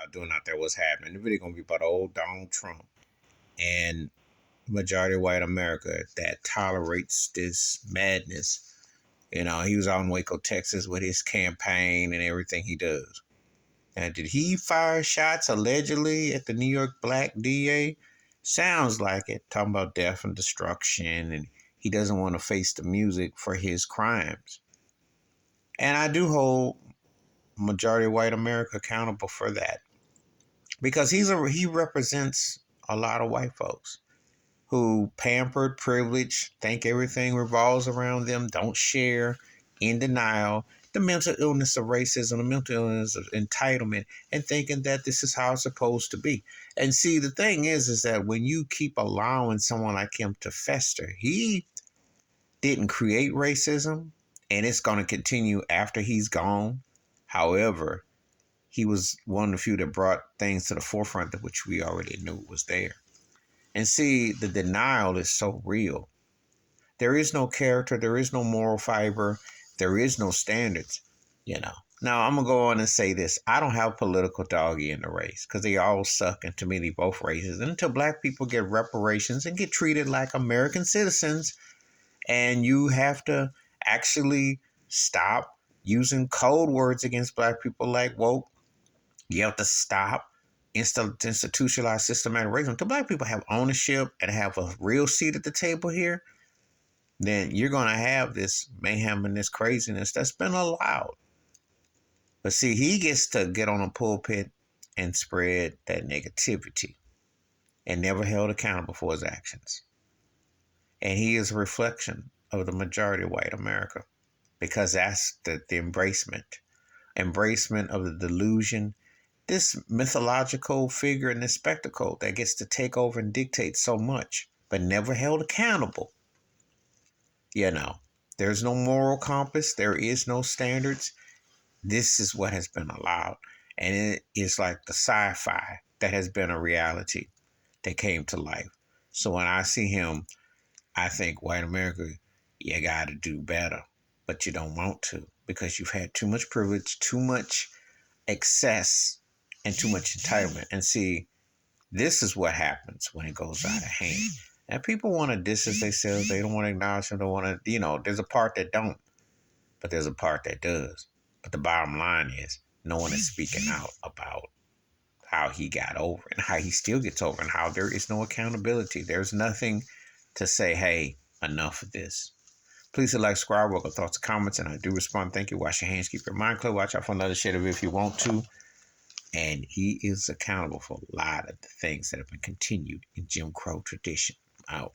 y'all doing out there? What's happening? The video gonna be about old Donald Trump and majority white America that tolerates this madness. You know, he was out in Waco, Texas with his campaign and everything he does. Now, did he fire shots allegedly at the New York black DA? Sounds like it, talking about death and destruction, and he doesn't want to face the music for his crimes. And I do hold majority white America accountable for that because he represents a lot of white folks who pampered, privileged, think everything revolves around them, don't share, in denial, the mental illness of racism, the mental illness of entitlement, and thinking that this is how it's supposed to be. And see, the thing is that when you keep allowing someone like him to fester, he didn't create racism, and it's going to continue after he's gone. However, he was one of the few that brought things to the forefront of which we already knew was there. And see, the denial is so real. There is no character, there is no moral fiber, there is no standards, you know. Now, I'm going to go on and say this. I don't have political doggy in the race because they all suck, and to me, they both races. And until black people get reparations and get treated like American citizens, and you have to actually stop using code words against black people like woke, you have to stop institutionalized systematic racism. Until black people have ownership and have a real seat at the table here, then you're going to have this mayhem and this craziness that's been allowed. But see, he gets to get on a pulpit and spread that negativity and never held accountable for his actions. And he is a reflection of the majority of white America because that's the embracement of the delusion, this mythological figure and this spectacle that gets to take over and dictate so much, but never held accountable. You know, there's no moral compass. There is no standards. This is what has been allowed. And it is like the sci-fi that has been a reality that came to life. So when I see him, I think white America, you got to do better, but you don't want to because you've had too much privilege, too much excess, and too much entitlement. And see, this is what happens when it goes out of hand. And people want to distance themselves. They don't want to acknowledge them. They want to, there's a part that don't, but there's a part that does. But the bottom line is no one is speaking out about how he got over and how he still gets over and how there is no accountability. There's nothing to say, hey, enough of this. Please hit like, subscribe, welcome thoughts and comments, and I do respond. Thank you. Wash your hands, keep your mind clear. Watch out for another shade of it if you want to. And he is accountable for a lot of the things that have been continued in Jim Crow tradition. Out.